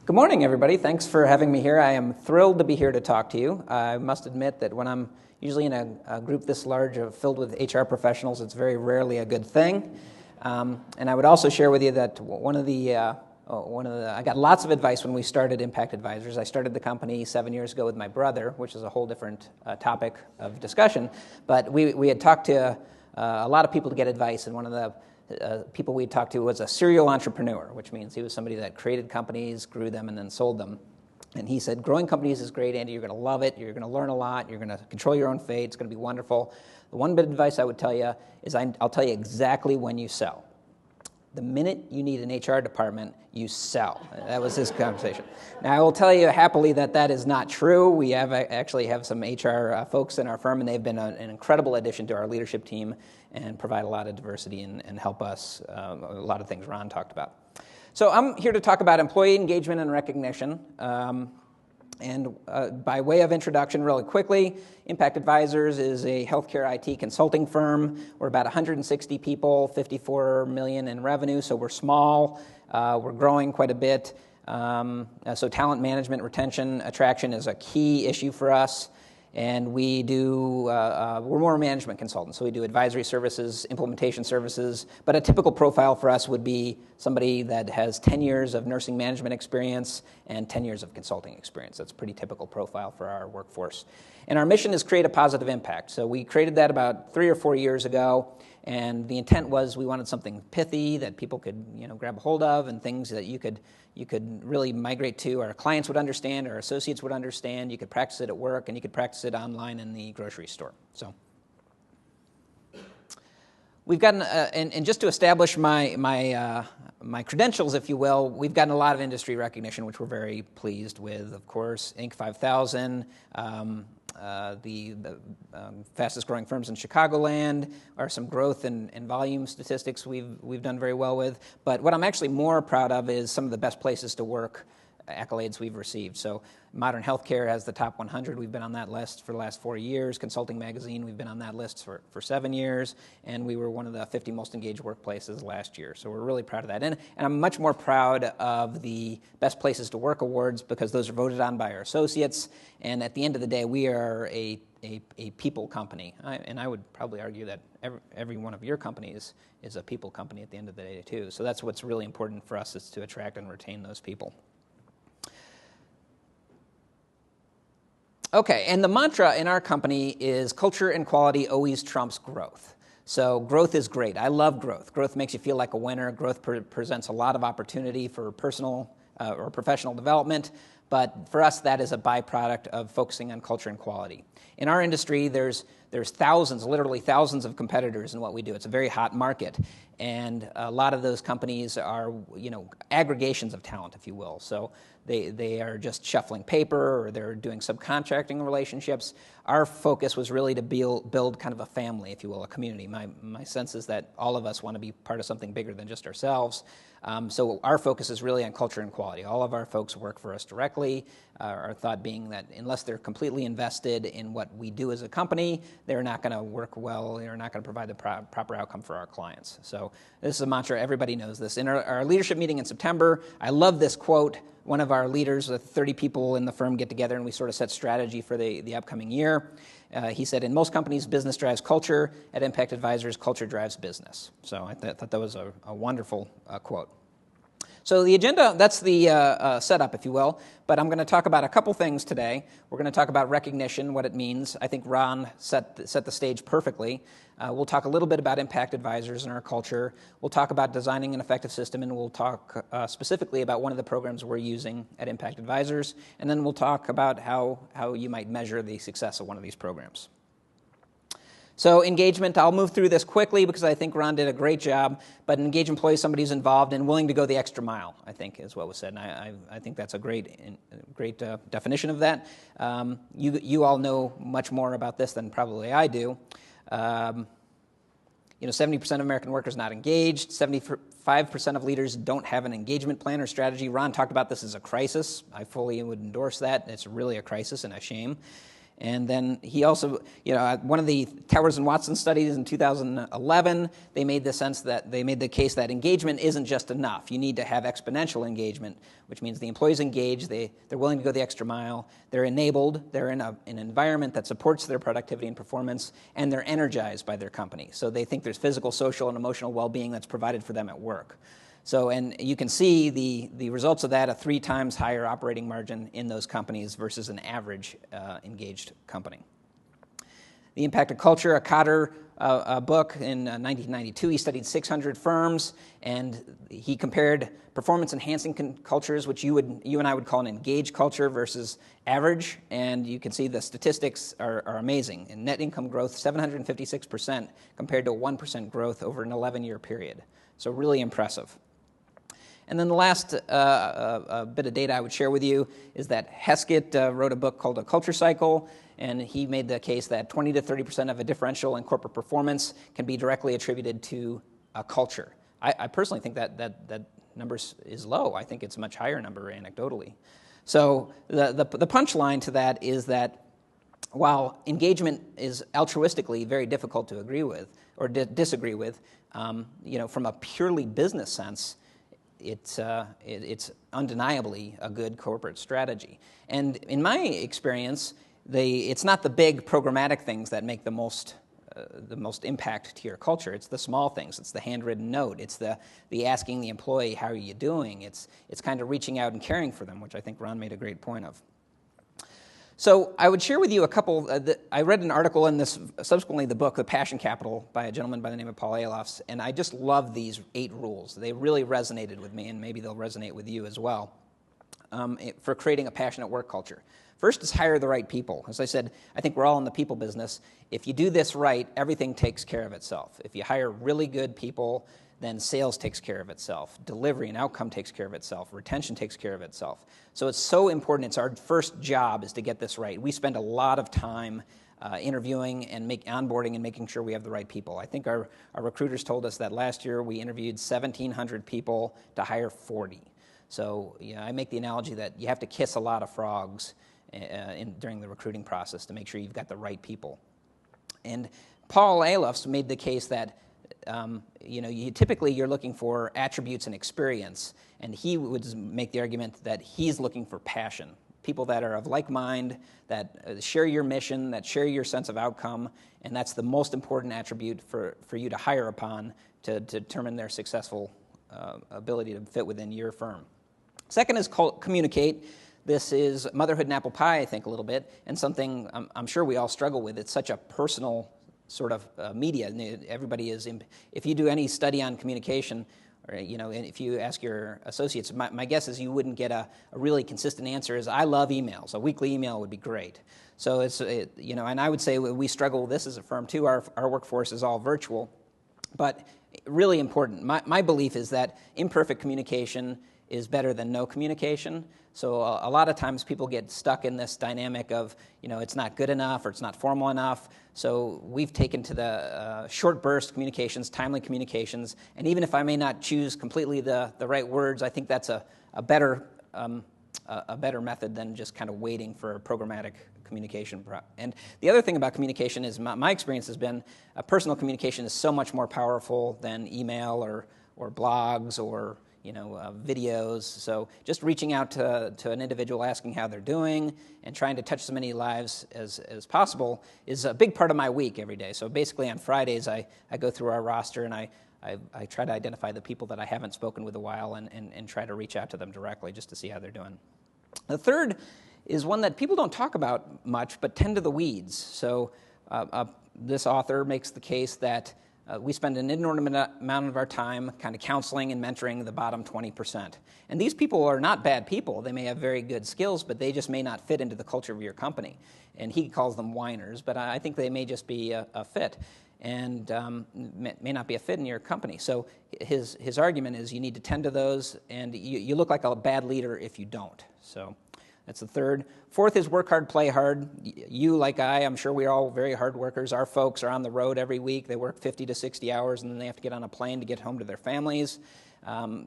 Good morning, everybody. Thanks for having me here. I am thrilled to be here to talk to you. I must admit that when I'm usually in a group this large filled with HR professionals, it's very rarely a good thing. And I would also share with you that I got lots of advice when we started Impact Advisors. I started the company 7 years ago with my brother, which is a whole different topic of discussion. But we had talked to a lot of people to get advice, and one of the people we talked to was a serial entrepreneur, which means he was somebody that created companies, grew them, and then sold them. And he said, growing companies is great, Andy. You're going to love it. You're going to learn a lot. You're going to control your own fate. It's going to be wonderful. The one bit of advice I would tell you is I'll tell you exactly when you sell. The minute you need an HR department, you sell. That was his conversation. Now, I will tell you happily that is not true. We actually have some HR folks in our firm, and they've been an incredible addition to our leadership team and provide a lot of diversity and help us, a lot of things Ron talked about. So I'm here to talk about employee engagement and recognition. And by way of introduction, really quickly, Impact Advisors is a healthcare IT consulting firm. We're about 160 people, $54 million in revenue, so we're small. We're growing quite a bit. So talent management, retention, attraction is a key issue for us. And we do, we're more management consultants, so we do advisory services, implementation services, but a typical profile for us would be somebody that has 10 years of nursing management experience and 10 years of consulting experience. That's a pretty typical profile for our workforce. And our mission is create a positive impact. So we created that about 3 or 4 years ago, and the intent was we wanted something pithy that people could, grab a hold of, and things that you could really migrate to, our clients would understand, our associates would understand, you could practice it at work, and you could practice it online in the grocery store. So we've gotten, and just to establish my credentials, if you will, we've gotten a lot of industry recognition, which we're very pleased with. Of course, Inc. 5000, the fastest growing firms in Chicagoland, are some growth and volume statistics we've done very well with. But what I'm actually more proud of is some of the best places to work accolades we've received. So Modern Healthcare has the top 100. We've been on that list for the last 4 years. Consulting Magazine, we've been on that list for 7 years. And we were one of the 50 most engaged workplaces last year. So we're really proud of that. And I'm much more proud of the Best Places to Work awards because those are voted on by our associates. And at the end of the day, we are a people company. And I would probably argue that every one of your companies is a people company at the end of the day, too. So that's what's really important for us, is to attract and retain those people. Okay, and the mantra in our company is culture and quality always trumps growth. So growth is great. I love growth. Growth makes you feel like a winner. Growth presents a lot of opportunity for personal or professional development. But for us, that is a byproduct of focusing on culture and quality. In our industry, there's thousands, literally thousands of competitors in what we do. It's a very hot market. And a lot of those companies are, aggregations of talent, if you will. So they are just shuffling paper, or they're doing subcontracting relationships. Our focus was really to build kind of a family, if you will, a community. My sense is that all of us want to be part of something bigger than just ourselves. So our focus is really on culture and quality. All of our folks work for us directly, our thought being that unless they're completely invested in what we do as a company, they're not going to work well, they're not going to provide the proper outcome for our clients. So this is a mantra, everybody knows this. In our leadership meeting in September, I love this quote. One of our leaders, 30 people in the firm, get together and we sort of set strategy for the upcoming year. He said, in most companies, business drives culture. At Impact Advisors, culture drives business. So I thought that was a wonderful quote. So the agenda, that's the setup, if you will, but I'm going to talk about a couple things today. We're going to talk about recognition, what it means. I think Ron set the stage perfectly. We'll talk a little bit about Impact Advisors and our culture. We'll talk about designing an effective system, and we'll talk specifically about one of the programs we're using at Impact Advisors, and then we'll talk about how you might measure the success of one of these programs. So engagement, I'll move through this quickly because I think Ron did a great job, but engage employees, somebody who's involved and willing to go the extra mile, I think is what was said, and I think that's a great definition of that. You all know much more about this than probably I do. 70% of American workers not engaged, 75% of leaders don't have an engagement plan or strategy. Ron talked about this as a crisis. I fully would endorse that. It's really a crisis and a shame. And then he also, one of the Towers and Watson studies in 2011, they made the case that engagement isn't just enough. You need to have exponential engagement, which means the employees engaged, they're willing to go the extra mile, they're enabled, they're in an environment that supports their productivity and performance, and they're energized by their company. So they think there's physical, social, and emotional well-being that's provided for them at work. So, and you can see the results of that, a 3 times higher operating margin in those companies versus an average engaged company. The Impact of Culture, a Cotter book in 1992, he studied 600 firms, and he compared performance-enhancing cultures, which you and I would call an engaged culture, versus average, and you can see the statistics are amazing. In net income growth, 756% compared to 1% growth over an 11-year period. So really impressive. And then the last bit of data I would share with you is that Heskett wrote a book called A Culture Cycle, and he made the case that 20 to 30% of a differential in corporate performance can be directly attributed to a culture. I personally think that number is low. I think it's a much higher number anecdotally. So the punchline to that is that while engagement is altruistically very difficult to agree with or disagree with, from a purely business sense, it's undeniably a good corporate strategy. And in my experience, it's not the big programmatic things that make the most impact to your culture. It's the small things. It's the handwritten note. It's the asking the employee, how are you doing? It's kind of reaching out and caring for them, which I think Ron made a great point of. So I would share with you a couple. I read an article in this, subsequently the book, The Passion Capital, by a gentleman by the name of Paul Alofs, and I just love these 8 rules. They really resonated with me, and maybe they'll resonate with you as well, for creating a passionate work culture. First is hire the right people. As I said, I think we're all in the people business. If you do this right, everything takes care of itself. If you hire really good people, then sales takes care of itself. Delivery and outcome takes care of itself. Retention takes care of itself. So it's so important. It's our first job is to get this right. We spend a lot of time interviewing and onboarding and making sure we have the right people. I think our recruiters told us that last year we interviewed 1,700 people to hire 40. So I make the analogy that you have to kiss a lot of frogs during the recruiting process to make sure you've got the right people. And Paul Alofs made the case that typically you're looking for attributes and experience, and he would make the argument that he's looking for passion, people that are of like mind, that share your mission, that share your sense of outcome, and that's the most important attribute for you to hire upon to determine their successful ability to fit within your firm. Second is communicate. This is motherhood and apple pie, I think, a little bit, and something I'm sure we all struggle with. It's such a personal sort of media. Everybody is, if you do any study on communication, or if you ask your associates, my guess is you wouldn't get a really consistent answer is, I love emails. A weekly email would be great. So and I would say we struggle with this as a firm too. Our workforce is all virtual, but really important. My belief is that imperfect communication is better than no communication. So a lot of times people get stuck in this dynamic of, it's not good enough or it's not formal enough. So we've taken to the short burst communications, timely communications, and even if I may not choose completely the right words, I think that's a better method than just kind of waiting for programmatic communication. And the other thing about communication is my experience has been personal communication is so much more powerful than email or blogs or videos. So just reaching out to an individual, asking how they're doing, and trying to touch as many lives as possible is a big part of my week every day. So basically on Fridays, I go through our roster and I try to identify the people that I haven't spoken with a while and try to reach out to them directly just to see how they're doing. The third is one that people don't talk about much, but tend to the weeds. So this author makes the case that we spend an inordinate amount of our time kind of counseling and mentoring the bottom 20%. And these people are not bad people. They may have very good skills, but they just may not fit into the culture of your company. And he calls them whiners, but I think they may just be a fit and may not be a fit in your company. So his argument is you need to tend to those, and you look like a bad leader if you don't. So that's the third. Fourth is work hard, play hard. You, like I'm sure we're all very hard workers. Our folks are on the road every week. They work 50 to 60 hours, and then they have to get on a plane to get home to their families.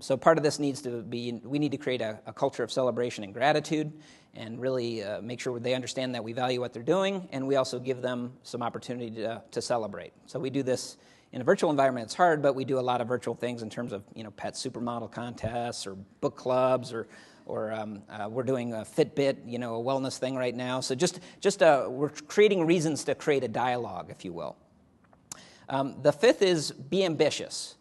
So part of this needs to be, we need to create a culture of celebration and gratitude and really make sure they understand that we value what they're doing, and we also give them some opportunity to celebrate. So we do this in a virtual environment. It's hard, but we do a lot of virtual things in terms of pet supermodel contests or book clubs, or we're doing a Fitbit, a wellness thing right now. So just we're creating reasons to create a dialogue, if you will. The fifth is be ambitious.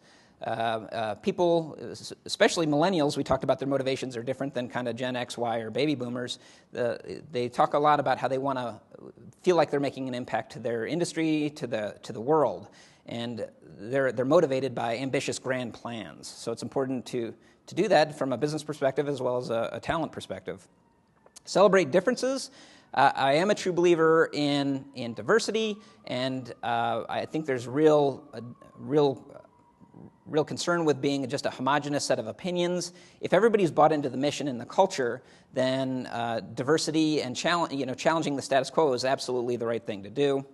People, especially millennials, we talked about their motivations are different than kind of Gen X, Y, or baby boomers. They talk a lot about how they want to feel like they're making an impact to their industry, to the world, and they're motivated by ambitious grand plans. So it's important to do that from a business perspective as well as a talent perspective. Celebrate differences. I am a true believer in diversity, and I think there's real concern with being just a homogenous set of opinions. If everybody's bought into the mission and the culture, then diversity and challenging the status quo is absolutely the right thing to do.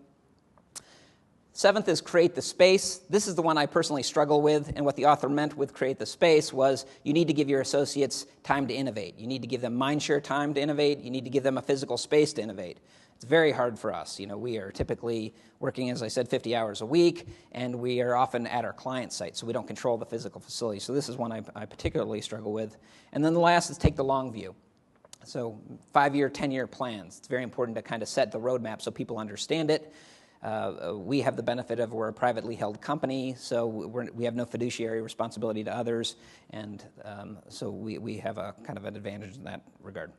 Seventh is create the space. This is the one I personally struggle with, and what the author meant with create the space was you need to give your associates time to innovate. You need to give them mindshare time to innovate. You need to give them a physical space to innovate. It's very hard for us. We are typically working, as I said, 50 hours a week, and we are often at our client site, so we don't control the physical facility. So this is one I particularly struggle with. And then the last is take the long view. So 5-year, 10-year plans. It's very important to kind of set the roadmap so people understand it. We have the benefit of we're a privately held company, so we have no fiduciary responsibility to others, and so we have a kind of an advantage in that regard.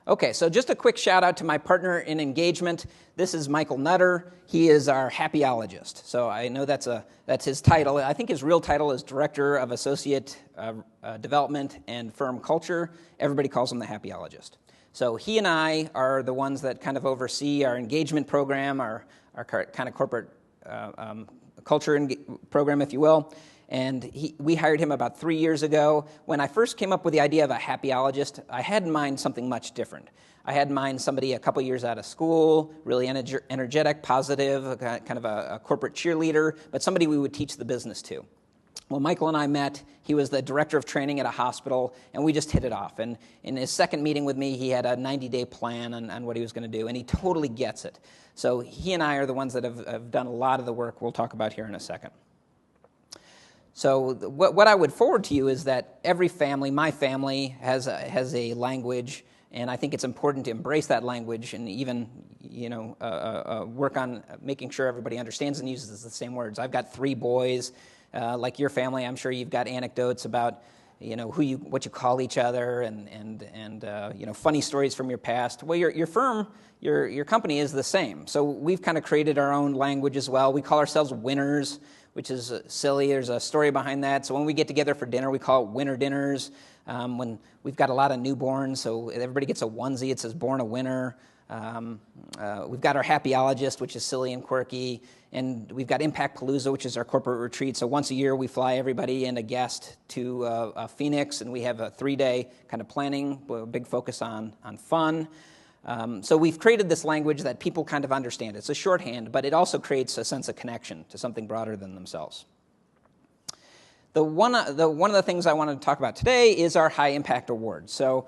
Okay, so just a quick shout out to my partner in engagement. This is Michael Nutter. He is our Happyologist. So I know that's his title. I think his real title is Director of Associate Development and Firm Culture. Everybody calls him the Happyologist. So he and I are the ones that kind of oversee our engagement program, our kind of corporate culture program, if you will. And we hired him about 3 years ago. When I first came up with the idea of a happyologist, I had in mind something much different. I had in mind somebody a couple years out of school, really energetic, positive, kind of a corporate cheerleader, but somebody we would teach the business to. Well, Michael and I met. He was the director of training at a hospital, and we just hit it off. And in his second meeting with me, he had a 90-day plan on what he was going to do, and he totally gets it. So he and I are the ones that have done a lot of the work we'll talk about here in a second. So what I would forward to you is that every family, my family, has a language, and I think it's important to embrace that language and even work on making sure everybody understands and uses the same words. I've got 3 boys. Like your family, I'm sure you've got anecdotes about what you call each other and funny stories from your past. Well, your firm, your company is the same. So we've kind of created our own language as well. We call ourselves winners, which is silly. There's a story behind that. So when we get together for dinner, we call it winner dinners. When we've got a lot of newborns, so everybody gets a onesie. It says born a winner. We've got our Happyologist, which is silly and quirky, and we've got Impact Palooza, which is our corporate retreat. So once a year, we fly everybody and a guest to Phoenix, and we have a 3-day kind of planning, with a big focus on fun. So we've created this language that people kind of understand. It's a shorthand, but it also creates a sense of connection to something broader than themselves. One of the things I want to talk about today is our high impact award. So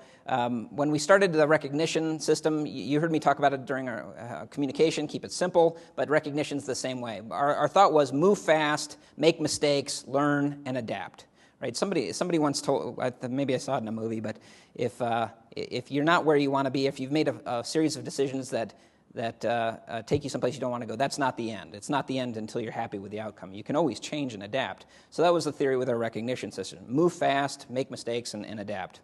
when we started the recognition system, you heard me talk about it during our communication, keep it simple, but recognition's the same way. Our thought was move fast, make mistakes, learn, and adapt. Right? Somebody once told, maybe I saw it in a movie, but if you're not where you want to be, if you've made a series of decisions that take you someplace you don't want to go, that's not the end. It's not the end until you're happy with the outcome. You can always change and adapt. So that was the theory with our recognition system. Move fast, make mistakes, and adapt.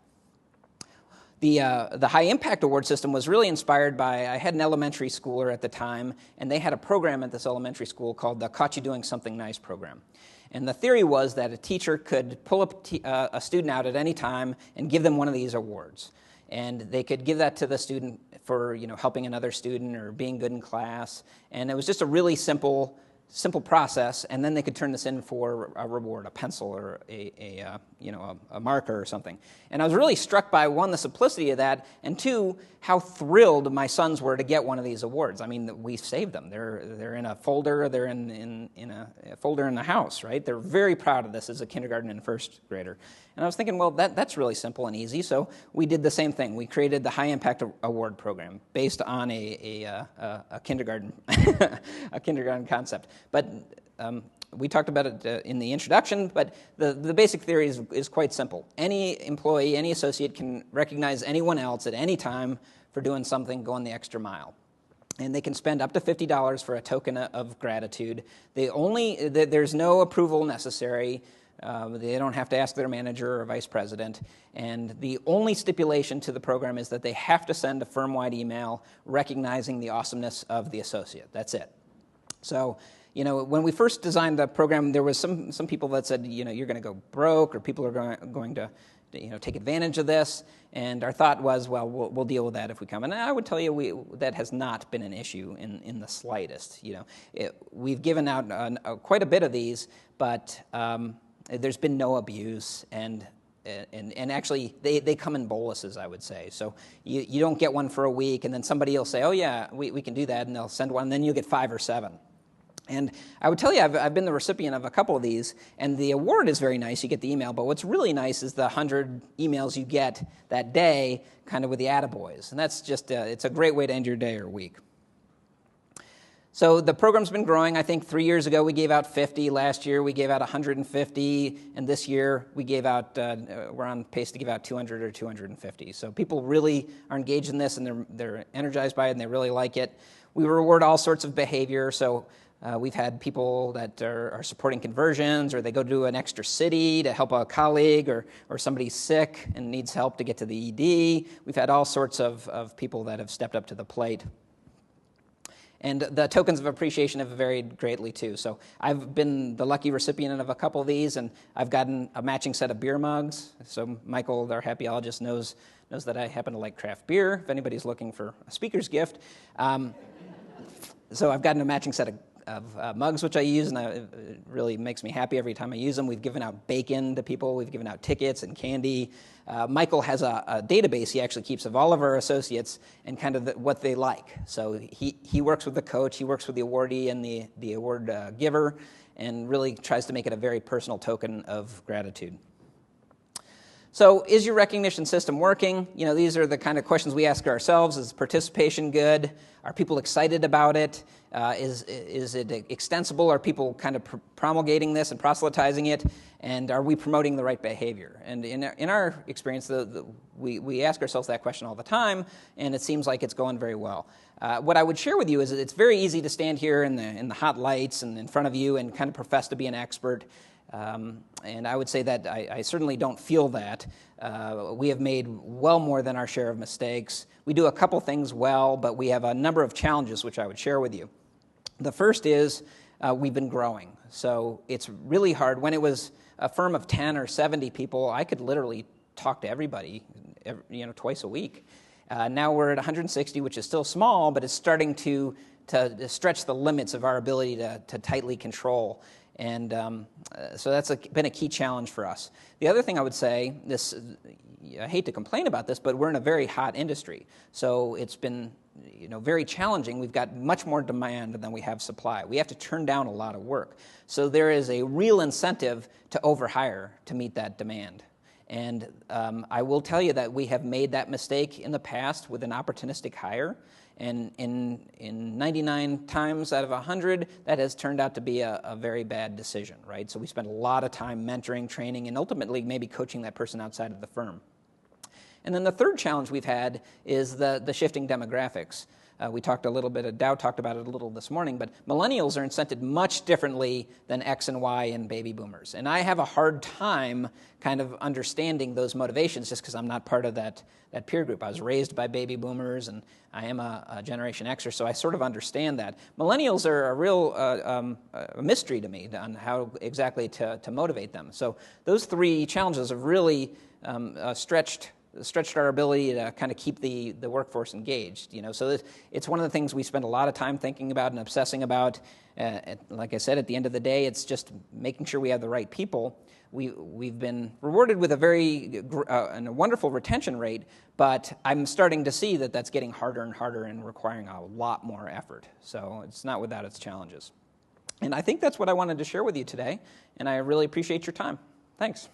The high impact award system was really inspired by, I had an elementary schooler at the time, and they had a program at this elementary school called the Caught You Doing Something Nice program. And the theory was that a teacher could pull a student out at any time and give them one of these awards. And they could give that to the student for helping another student or being good in class. And it was just a really simple simple process, and then they could turn this in for a reward, a pencil or a marker or something. And I was really struck by, one, the simplicity of that, and two, how thrilled my sons were to get one of these awards. I mean, we saved them. They're in a folder. They're in a folder in the house, right? They're very proud of this as a kindergarten and first grader. And I was thinking, well, that's really simple and easy. So we did the same thing. We created the High Impact Award Program based on a kindergarten a kindergarten concept. But we talked about it in the introduction, but the basic theory is quite simple. Any employee, any associate can recognize anyone else at any time for doing something, going the extra mile. And they can spend up to $50 for a token of gratitude. There's no approval necessary. They don't have to ask their manager or vice president. And the only stipulation to the program is that they have to send a firm-wide email recognizing the awesomeness of the associate. That's it. So, when we first designed the program, there was some people that said, you're going to go broke, or people are going to take advantage of this. And our thought was, well, we'll deal with that if we come. And I would tell you that has not been an issue in the slightest. We've given out quite a bit of these, but there's been no abuse, and actually they come in boluses, I would say. So you don't get one for a week, and then somebody will say, oh yeah, we can do that, and they'll send one, and then you'll get 5 or 7. And I would tell you, I've been the recipient of a couple of these, and the award is very nice. You get the email, but what's really nice is the 100 emails you get that day, kind of with the attaboys. And that's just, it's a great way to end your day or week. So the program's been growing. I think 3 years ago we gave out 50. Last year we gave out 150. And this year we gave out, we're on pace to give out 200 or 250. So people really are engaged in this, and they're energized by it, and they really like it. We reward all sorts of behavior. So we've had people that are supporting conversions, or they go to an extra city to help a colleague, or somebody's sick and needs help to get to the ED. We've had all sorts of people that have stepped up to the plate. And the tokens of appreciation have varied greatly, too. So I've been the lucky recipient of a couple of these, and I've gotten a matching set of beer mugs. So Michael, our Happyologist, knows that I happen to like craft beer, if anybody's looking for a speaker's gift. So I've gotten a matching set of mugs, which I use, and it really makes me happy every time I use them. We've given out bacon to people. We've given out tickets and candy. Michael has a database he actually keeps of all of our associates and kind of what they like. So he works with the coach, he works with the awardee and the award giver, and really tries to make it a very personal token of gratitude. So is your recognition system working? These are the kind of questions we ask ourselves. Is participation good? Are people excited about it? Is it extensible? Are people kind of promulgating this and proselytizing it? And are we promoting the right behavior? And in our experience, we ask ourselves that question all the time, and it seems like it's going very well. What I would share with you is that it's very easy to stand here in the hot lights and in front of you and kind of profess to be an expert. And I would say that I certainly don't feel that. We have made well more than our share of mistakes. We do a couple things well, but we have a number of challenges which I would share with you. The first is we've been growing. So it's really hard. When it was a firm of 10 or 70 people, I could literally talk to everybody twice a week. Now we're at 160, which is still small, but it's starting to stretch the limits of our ability to tightly control. And so that's been a key challenge for us. The other thing I would say, I hate to complain about this, but we're in a very hot industry. So it's been very challenging. We've got much more demand than we have supply. We have to turn down a lot of work. So there is a real incentive to overhire to meet that demand. And I will tell you that we have made that mistake in the past with an opportunistic hire. And in 99 times out of 100, that has turned out to be a very bad decision, right? So we spend a lot of time mentoring, training, and ultimately maybe coaching that person outside of the firm. And then the third challenge we've had is the shifting demographics. We talked a little bit, Dow talked about it a little this morning, but millennials are incented much differently than X and Y and baby boomers. And I have a hard time kind of understanding those motivations just because I'm not part of that peer group. I was raised by baby boomers, and I am a Generation Xer, so I sort of understand that. Millennials are a real a mystery to me on how exactly to motivate them. So those three challenges have really stretched stretched our ability to kind of keep the workforce engaged. So it's one of the things we spend a lot of time thinking about and obsessing about. Like I said, at the end of the day, it's just making sure we have the right people. We've been rewarded with a very and a wonderful retention rate, but I'm starting to see that that's getting harder and harder and requiring a lot more effort. So it's not without its challenges. And I think that's what I wanted to share with you today, and I really appreciate your time. Thanks.